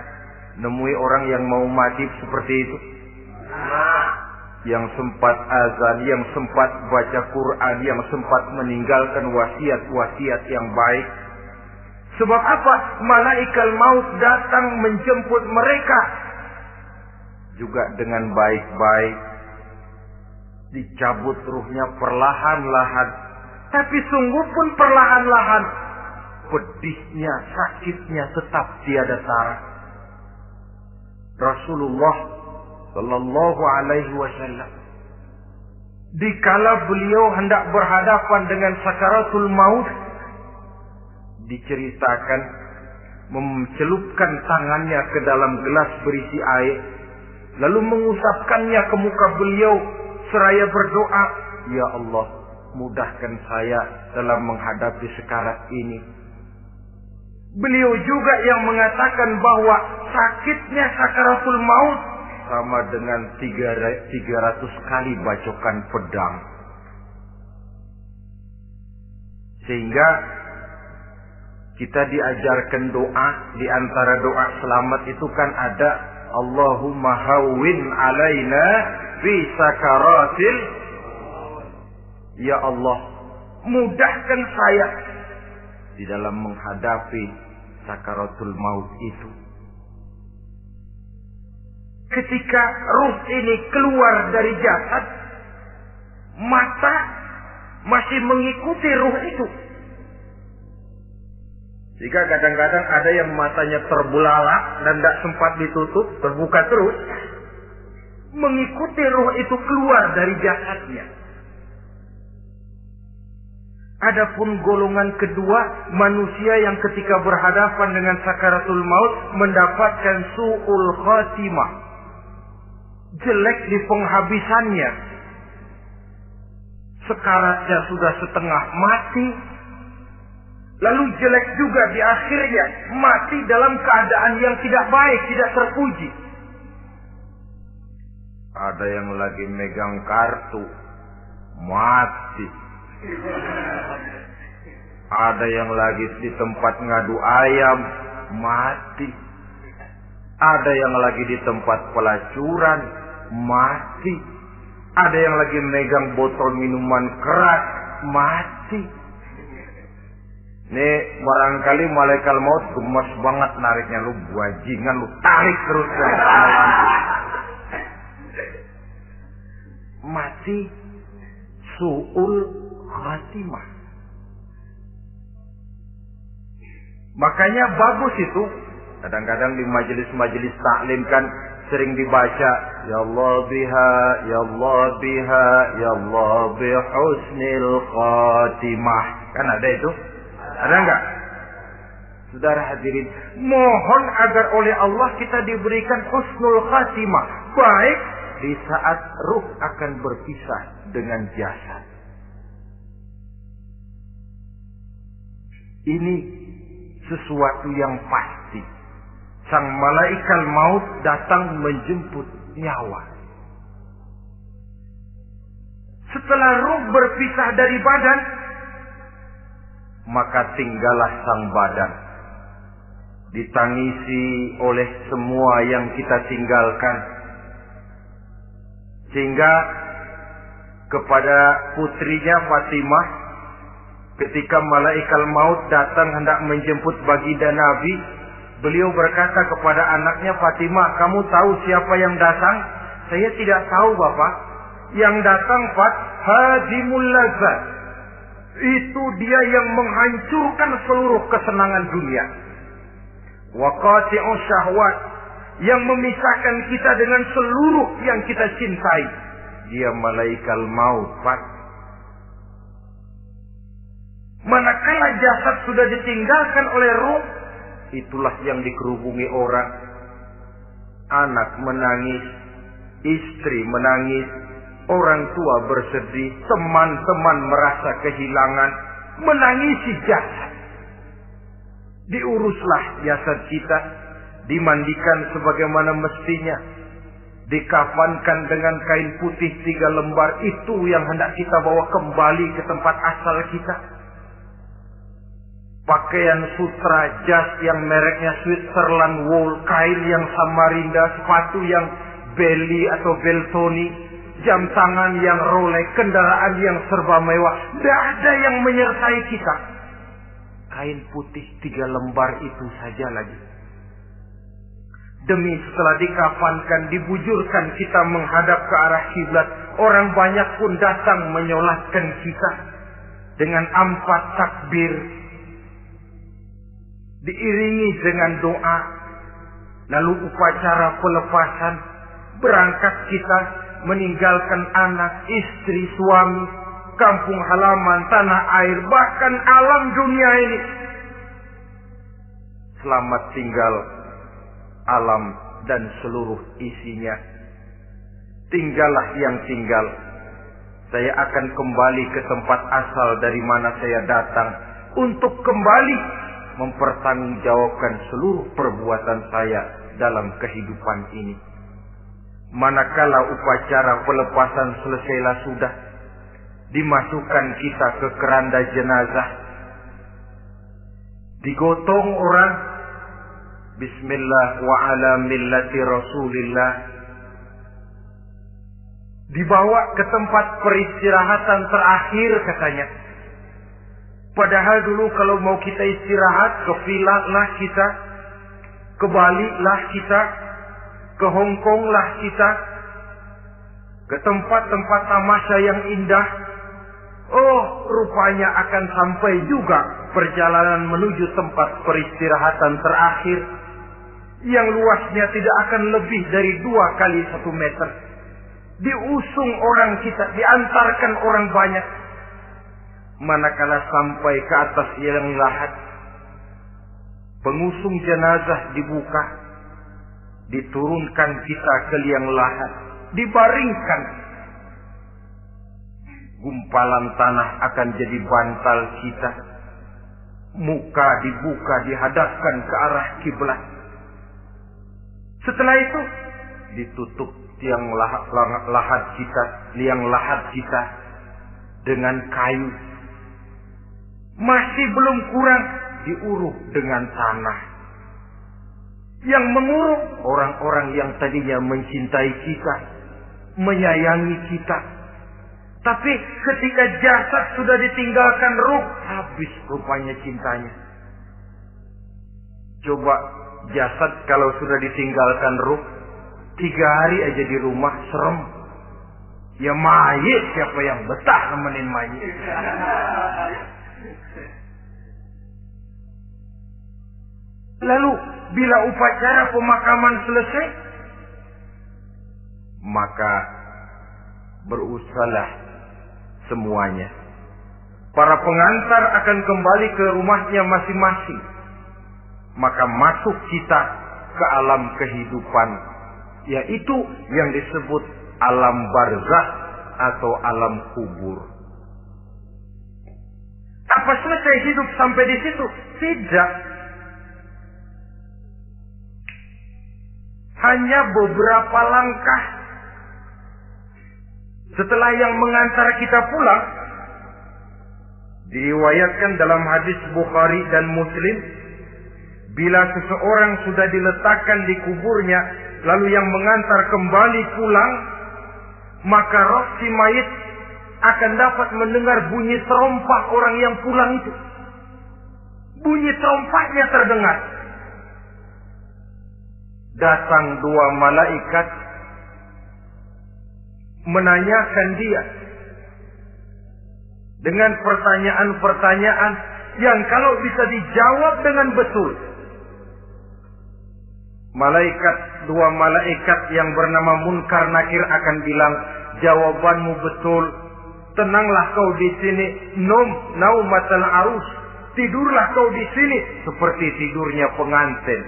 nemui orang yang mau mati seperti itu? Yang sempat azan, yang sempat baca Quran, yang sempat meninggalkan wasiat-wasiat yang baik. Sebab apa? Malaikat maut datang menjemput mereka juga dengan baik-baik. Dicabut ruhnya perlahan-lahan. Tapi sungguh pun perlahan-lahan. Pedihnya, sakitnya tetap tiada tara. Rasulullah Sallallahu Alaihi Wasallam, dikala beliau hendak berhadapan dengan sakaratul maut, diceritakan mencelupkan tangannya ke dalam gelas berisi air, lalu mengusapkannya ke muka beliau seraya berdoa, "Ya Allah, mudahkan saya dalam menghadapi sekarat ini." Beliau juga yang mengatakan bahwa sakitnya sakaratul maut sama dengan 300 kali bacokan pedang. Sehingga kita diajarkan doa, di antara doa selamat itu kan ada Allahumma hawwin alaina fi sakaratil. Ya Allah, mudahkan saya di dalam menghadapi sakaratul maut itu. Ketika ruh ini keluar dari jasad, mata masih mengikuti ruh itu. Jika kadang-kadang ada yang matanya terbelalak dan tidak sempat ditutup, terbuka terus, mengikuti ruh itu keluar dari jasadnya. Adapun golongan kedua, manusia yang ketika berhadapan dengan sakaratul maut mendapatkan su'ul khatimah, jelek di penghabisannya. Sekaratnya sudah setengah mati, lalu jelek juga di akhirnya, mati dalam keadaan yang tidak baik, tidak terpuji. Ada yang lagi megang kartu, mati. Ada yang lagi di tempat ngadu ayam, mati. Ada yang lagi di tempat pelacuran, mati. Ada yang lagi megang botol minuman keras, mati. Nih barangkali malaikat maut gemes banget nariknya, lu bajingan, lu tarik terus kan. Mati su'ul khatimah. Makanya bagus itu. Kadang-kadang di majelis-majelis taklim kan sering dibaca, Ya Allah biha, Ya Allah biha, Ya Allah bihusnil khatimah. Kan ada itu? Ada enggak? Saudara hadirin, mohon agar oleh Allah kita diberikan husnul khatimah, baik di saat ruh akan berpisah dengan jasad. Ini sesuatu yang pasti. Sang malaikat maut datang menjemput nyawa. Setelah ruh berpisah dari badan, maka tinggallah sang badan. Ditangisi oleh semua yang kita tinggalkan. Sehingga kepada putrinya Fatimah, ketika malaikat maut datang hendak menjemput baginda Nabi, beliau berkata kepada anaknya, Fatimah, kamu tahu siapa yang datang? Saya tidak tahu, Bapak. Yang datang hadimul lazat. Itu dia yang menghancurkan seluruh kesenangan dunia. Waqati'us syahwat, yang memisahkan kita dengan seluruh yang kita cintai. Dia malaikat maut, Pak. Manakala jasad sudah ditinggalkan oleh ruh, itulah yang dikerubungi orang. Anak menangis, istri menangis, orang tua bersedih, teman-teman merasa kehilangan, menangisi jasad. Diuruslah jasad kita, dimandikan sebagaimana mestinya, dikafankan dengan kain putih 3 lembar, itu yang hendak kita bawa kembali ke tempat asal kita. Pakaian sutra, jas yang mereknya Switzerland wool, kain yang Samarinda, sepatu yang Belly atau Beltoni, jam tangan yang Rolex, kendaraan yang serba mewah. Tidak ada yang menyertai kita. Kain putih 3 lembar itu saja lagi. Demi setelah dikafankan, dibujurkan kita menghadap ke arah kiblat, orang banyak pun datang menyolatkan kita dengan 4 takbir, diiringi dengan doa. Lalu upacara pelepasan, berangkat kita meninggalkan anak, istri, suami, kampung halaman, tanah air, bahkan alam dunia ini. Selamat tinggal alam dan seluruh isinya. Tinggallah yang tinggal. Saya akan kembali ke tempat asal dari mana saya datang, untuk kembali mempertanggungjawabkan seluruh perbuatan saya dalam kehidupan ini. Manakala upacara pelepasan selesailah sudah, dimasukkan kita ke keranda jenazah, digotong orang, bismillah wa ala millati rasulillah, dibawa ke tempat peristirahatan terakhir katanya. Padahal dulu kalau mau kita istirahat, ke villa lah kita, ke Bali lah kita, ke Hong Kong lah kita, ke tempat-tempat tamasya yang indah. Oh, rupanya akan sampai juga perjalanan menuju tempat peristirahatan terakhir, yang luasnya tidak akan lebih dari 2 kali 1 meter. Diusung orang kita, diantarkan orang banyak. Manakala sampai ke atas liang lahat, pengusung jenazah dibuka, diturunkan kita ke liang lahat, dibaringkan. Gumpalan tanah akan jadi bantal kita. Muka dibuka, dihadapkan ke arah kiblat. Setelah itu ditutup liang lahat kita dengan kayu. Masih belum kurang, diuruk dengan tanah. Yang menguruk orang-orang yang tadinya mencintai kita, menyayangi kita. Tapi ketika jasad sudah ditinggalkan ruh, habis rupanya cintanya. Coba jasad kalau sudah ditinggalkan ruh, 3 hari aja di rumah serem. Ya mayit, siapa yang betah nemenin mayit? Lalu bila upacara pemakaman selesai, maka berusahalah semuanya. Para pengantar akan kembali ke rumahnya masing-masing. Maka masuk kita ke alam kehidupan, yaitu yang disebut alam barzakh atau alam kubur. Apa selesai hidup sampai di situ? Tidak. Hanya beberapa langkah setelah yang mengantar kita pulang, diriwayatkan dalam hadis Bukhari dan Muslim, bila seseorang sudah diletakkan di kuburnya, lalu yang mengantar kembali pulang, maka roh si mayit akan dapat mendengar bunyi terompah orang yang pulang itu. Bunyi terompahnya terdengar. Datang 2 malaikat menanyakan dia dengan pertanyaan-pertanyaan yang kalau bisa dijawab dengan betul. Dua malaikat yang bernama Munkar Nakir akan bilang, jawabanmu betul. Tenanglah kau di sini, naumatal arus. Tidurlah kau di sini seperti tidurnya pengantin.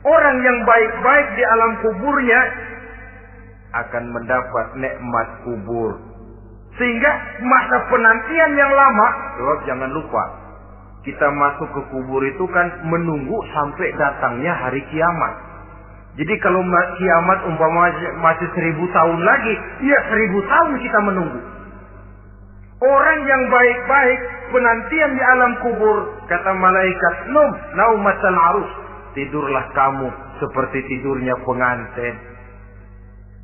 Orang yang baik-baik di alam kuburnya akan mendapat nikmat kubur. Sehingga masa penantian yang lama, jangan lupa, kita masuk ke kubur itu kan menunggu sampai datangnya hari kiamat. Jadi kalau kiamat umpama masih 1000 tahun lagi, ya 1000 tahun kita menunggu. Orang yang baik-baik, penantian di alam kubur, kata malaikat, naumatal arus, tidurlah kamu seperti tidurnya pengantin.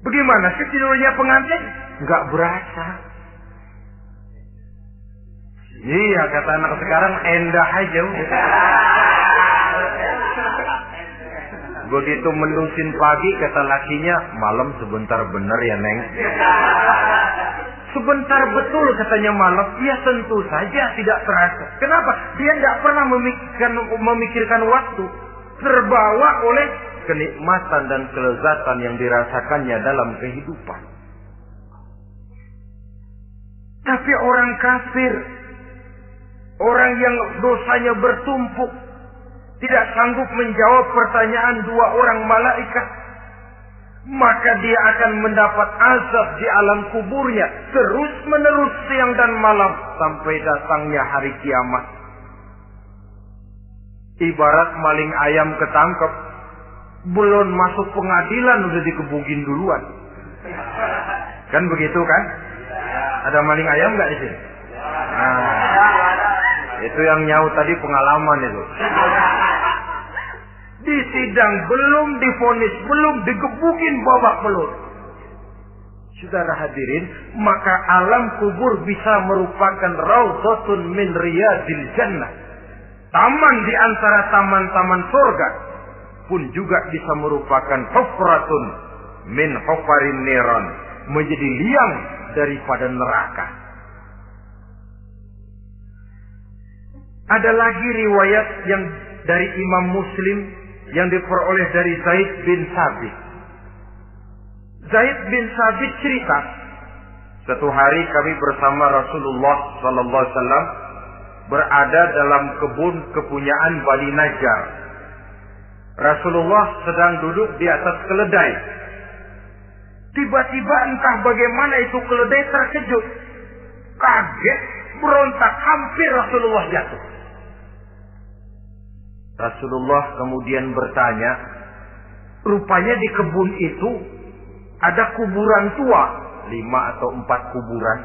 Bagaimana sih tidurnya pengantin? Enggak berasa. Iya, kata anak sekarang, endah aja. Begitu mendusin pagi, kata lakinya, malam sebentar bener ya Neng. Sebentar betul katanya malam. Ya tentu saja tidak terasa. Kenapa? Dia tidak pernah memikirkan waktu. Terbawa oleh kenikmatan dan kelezatan yang dirasakannya dalam kehidupan. Tapi orang kafir, orang yang dosanya bertumpuk, tidak sanggup menjawab pertanyaan 2 orang malaikat, maka dia akan mendapat azab di alam kuburnya terus menerus siang dan malam sampai datangnya hari kiamat. Ibarat maling ayam ketangkep, belum masuk pengadilan udah dikebukin duluan. Kan begitu kan? Ada maling ayam nggak di sini? Nah, itu yang nyaut tadi pengalaman itu. Di sidang belum divonis, belum digebukin babak belur. Saudara hadirin, maka alam kubur bisa merupakan raudhatun min riyadil jannah. Taman di antara taman-taman surga pun juga bisa merupakan hufratun min hufarin niran, menjadi liang daripada neraka. Ada lagi riwayat yang dari Imam Muslim yang diperoleh dari Zaid bin Sabit. Zaid bin Sabit cerita, satu hari kami bersama Rasulullah sallallahu alaihi wasallam berada dalam kebun kepunyaan Bani Najjar. Rasulullah sedang duduk di atas keledai. Tiba-tiba entah bagaimana itu keledai terkejut, kaget, berontak, hampir Rasulullah jatuh. Rasulullah kemudian bertanya, rupanya di kebun itu ada kuburan tua, 5 atau 4 kuburan.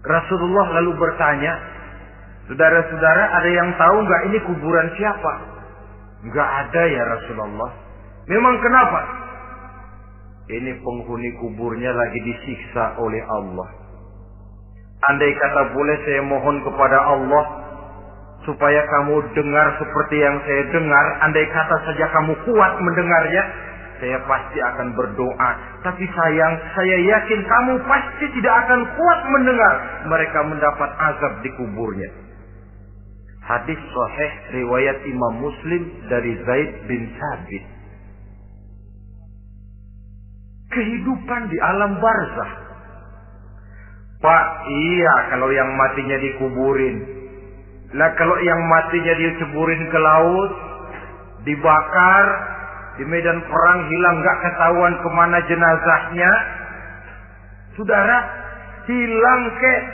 Rasulullah lalu bertanya, saudara-saudara, ada yang tahu nggak ini kuburan siapa? Nggak ada ya Rasulullah. Memang kenapa? Ini penghuni kuburnya lagi disiksa oleh Allah. Andai kata boleh saya mohon kepada Allah supaya kamu dengar seperti yang saya dengar, andai kata saja kamu kuat mendengarnya, saya pasti akan berdoa. Tapi sayang, saya yakin kamu pasti tidak akan kuat mendengar mereka mendapat azab di kuburnya. Hadis sahih riwayat Imam Muslim dari Zaid bin Sabit. Kehidupan di alam barzakh. Pak, iya kalau yang matinya dikuburin. Lah kalau yang matinya diceburin ke laut, dibakar, di medan perang hilang gak ketahuan kemana jenazahnya. Saudara, hilang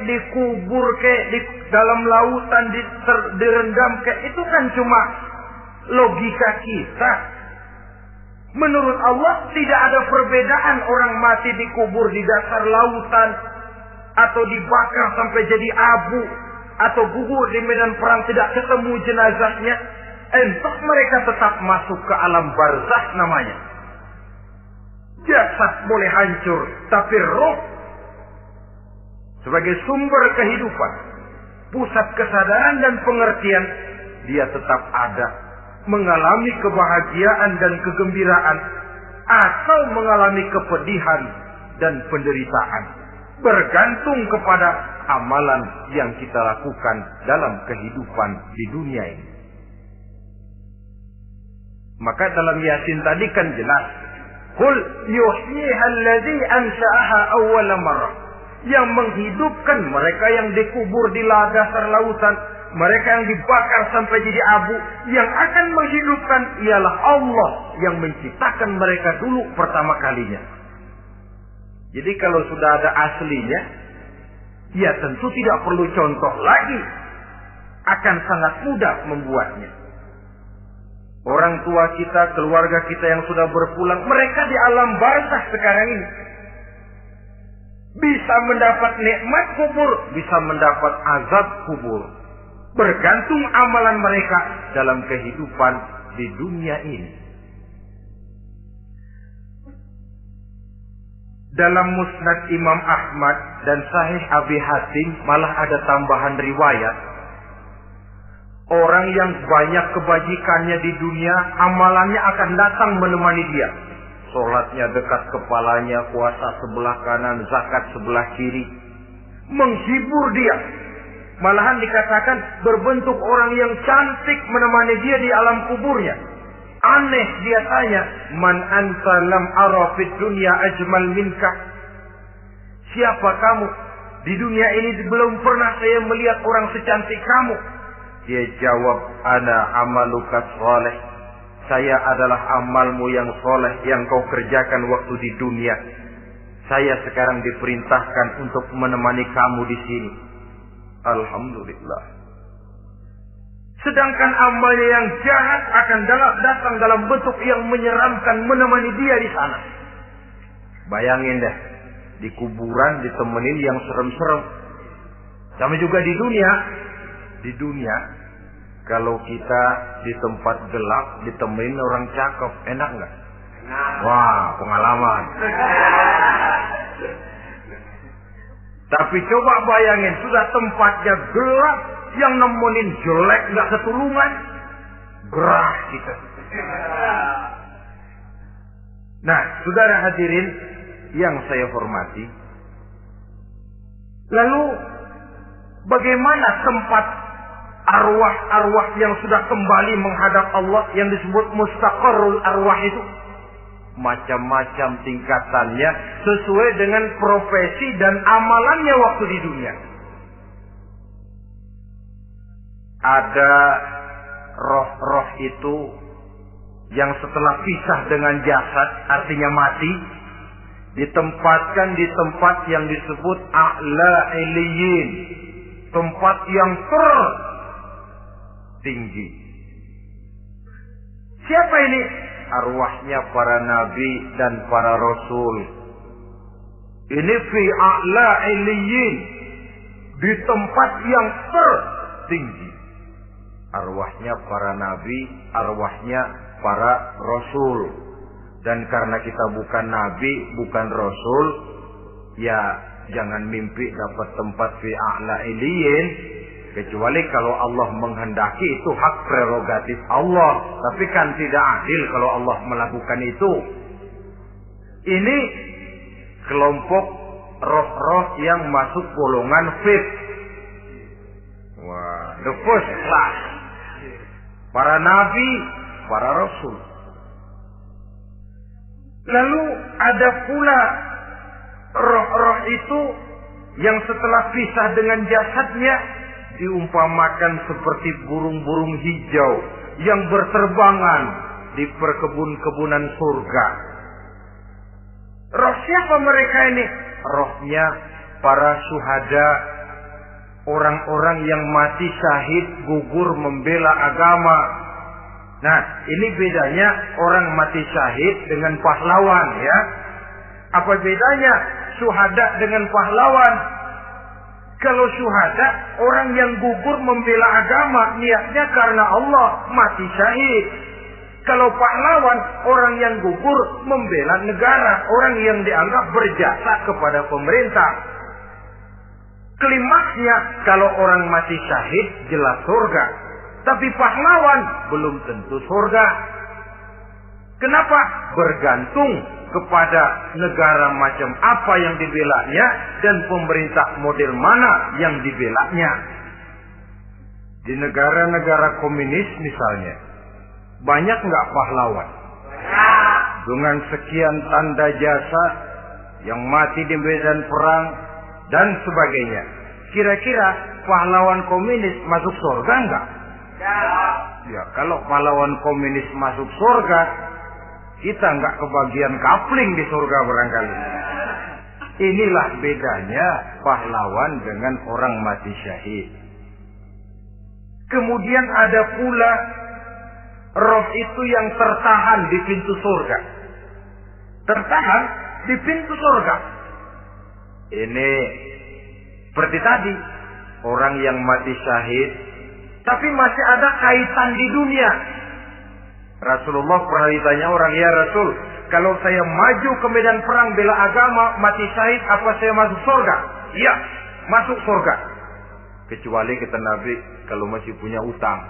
dikubur di dalam lautan, direndam itu kan cuma logika kita. Menurut Allah tidak ada perbedaan orang mati dikubur di dasar lautan atau dibakar sampai jadi abu atau gugur di medan perang tidak ketemu jenazahnya. Entah mereka tetap masuk ke alam barzakh namanya. Jasad boleh hancur, tapi roh sebagai sumber kehidupan, pusat kesadaran dan pengertian, dia tetap ada, mengalami kebahagiaan dan kegembiraan atau mengalami kepedihan dan penderitaan, bergantung kepada amalan yang kita lakukan dalam kehidupan di dunia ini. Maka dalam Yasin tadi kan jelas, Qul yuhyiha alladzi ansha'aha awwala marrah. Yang menghidupkan mereka yang dikubur di dasar lautan, mereka yang dibakar sampai jadi abu, yang akan menghidupkan ialah Allah yang menciptakan mereka dulu pertama kalinya. Jadi kalau sudah ada aslinya, ya tentu tidak perlu contoh lagi, akan sangat mudah membuatnya. Orang tua kita, keluarga kita yang sudah berpulang, mereka di alam barzakh sekarang ini bisa mendapat nikmat kubur, bisa mendapat azab kubur. Bergantung amalan mereka dalam kehidupan di dunia ini. Dalam Musnad Imam Ahmad dan Sahih Abi Hatim malah ada tambahan riwayat. Orang yang banyak kebajikannya di dunia, amalannya akan datang menemani dia. Sholatnya dekat kepalanya, puasa sebelah kanan, zakat sebelah kiri. Menghibur dia. Malahan dikatakan berbentuk orang yang cantik menemani dia di alam kuburnya. Aneh dia tanya, man anta lam ara fid dunya ajmal minka. Siapa kamu? Di dunia ini belum pernah saya melihat orang secantik kamu. Dia jawab, ana amaluka sholeh. Saya adalah amalmu yang soleh yang kau kerjakan waktu di dunia. Saya sekarang diperintahkan untuk menemani kamu di sini. Alhamdulillah. Sedangkan amalnya yang jahat akan datang dalam bentuk yang menyeramkan menemani dia di sana. Bayangin deh, di kuburan ditemenin yang serem-serem. Sama juga di dunia. Di dunia, kalau kita di tempat gelap ditemenin orang cakep, enak nggak? Wah, pengalaman. Tapi coba bayangin, sudah tempatnya gelap, yang nemenin jelek nggak ketulungan, gerah kita. Nah, saudara hadirin yang saya hormati, lalu bagaimana tempat arwah-arwah yang sudah kembali menghadap Allah yang disebut mustaqarrul arwah itu? Macam-macam tingkatannya sesuai dengan profesi dan amalannya waktu di dunia. Ada roh-roh itu yang setelah pisah dengan jasad, artinya mati, ditempatkan di tempat yang disebut a'la iliyin, tempat yang tertinggi. Siapa ini? Arwahnya para nabi dan para rasul. Ini fi a'la iliyin, di tempat yang tertinggi. Arwahnya para nabi, arwahnya para rasul. Dan karena kita bukan nabi, bukan rasul, ya jangan mimpi dapat tempat fi a'la iliyin. Kecuali kalau Allah menghendaki, itu hak prerogatif Allah. Tapi kan tidak adil kalau Allah melakukan itu. Ini kelompok roh-roh yang masuk golongan fit. Wah, the first class. Para nabi, para rasul. Lalu ada pula roh-roh itu yang setelah pisah dengan jasadnya diumpamakan seperti burung-burung hijau yang berterbangan di perkebun-kebunan surga. Roh siapa mereka ini? Rohnya para syuhada, orang-orang yang mati syahid gugur membela agama. Nah, ini bedanya orang mati syahid dengan pahlawan, ya. Apa bedanya syuhada dengan pahlawan? Kalau syuhada, orang yang gugur membela agama, niatnya karena Allah, mati syahid. Kalau pahlawan, orang yang gugur membela negara, orang yang dianggap berjasa kepada pemerintah. Klimaksnya, kalau orang mati syahid, jelas surga. Tapi pahlawan, belum tentu surga. Kenapa? Bergantung kepada negara macam apa yang dibelanya dan pemerintah model mana yang dibelanya. Di negara-negara komunis misalnya, banyak nggak pahlawan? Dengan sekian tanda jasa yang mati di medan perang dan sebagainya. Kira-kira pahlawan komunis masuk surga nggak? Ya, kalau pahlawan komunis masuk surga, kita nggak kebagian kapling di surga barangkali. Inilah bedanya pahlawan dengan orang mati syahid. Kemudian ada pula roh itu yang tertahan di pintu surga. Tertahan di pintu surga. Ini seperti tadi, orang yang mati syahid tapi masih ada kaitan di dunia. Rasulullah pernah ditanya orang, ya Rasul, kalau saya maju ke medan perang bela agama, mati syahid, apa saya masuk surga? Iya, masuk surga. Kecuali kata Nabi, kalau masih punya utang.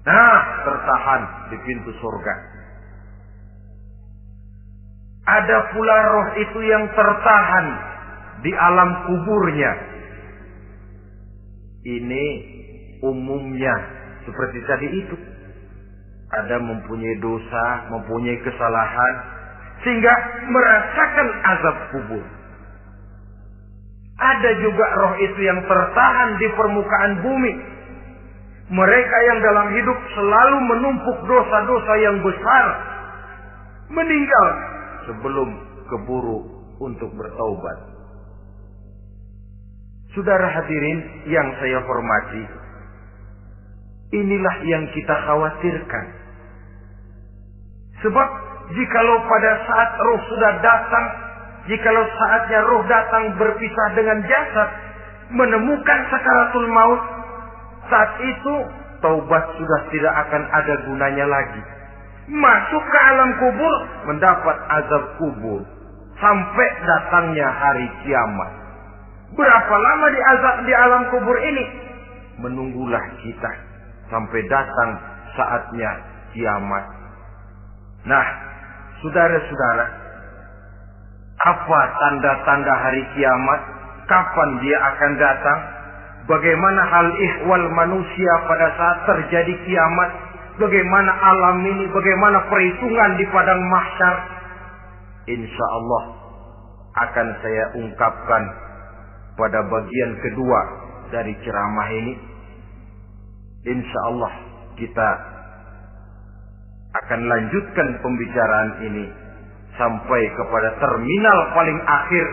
Nah, tertahan di pintu surga. Ada pula roh itu yang tertahan di alam kuburnya. Ini umumnya seperti tadi itu. Ada mempunyai dosa, mempunyai kesalahan, sehingga merasakan azab kubur. Ada juga roh itu yang tertahan di permukaan bumi. Mereka yang dalam hidup selalu menumpuk dosa-dosa yang besar, meninggal sebelum keburu untuk bertaubat. Saudara hadirin yang saya hormati, inilah yang kita khawatirkan. Sebab jikalau pada saat roh sudah datang, jikalau saatnya roh datang berpisah dengan jasad, menemukan sakaratul maut, saat itu taubat sudah tidak akan ada gunanya lagi. Masuk ke alam kubur, mendapat azab kubur, sampai datangnya hari kiamat. Berapa lama di alam kubur ini? Menunggulah kita sampai datang saatnya kiamat. Nah, saudara-saudara, apa tanda-tanda hari kiamat? Kapan dia akan datang? Bagaimana hal ihwal manusia pada saat terjadi kiamat? Bagaimana alam ini? Bagaimana perhitungan di padang mahsyar? Insya Allah akan saya ungkapkan pada bagian kedua dari ceramah ini. Insya Allah kita akan lanjutkan pembicaraan ini sampai kepada terminal paling akhir,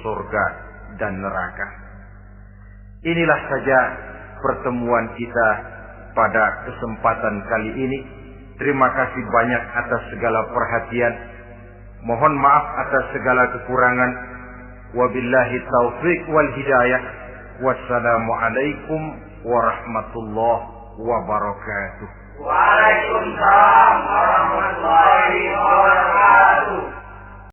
surga dan neraka. Inilah saja pertemuan kita pada kesempatan kali ini. Terima kasih banyak atas segala perhatian. Mohon maaf atas segala kekurangan. Wabillahi taufiq wal hidayah. Wassalamualaikum warahmatullahi wabarakatuh. Waalaikumsalam warahmatullahi wabarakatuh.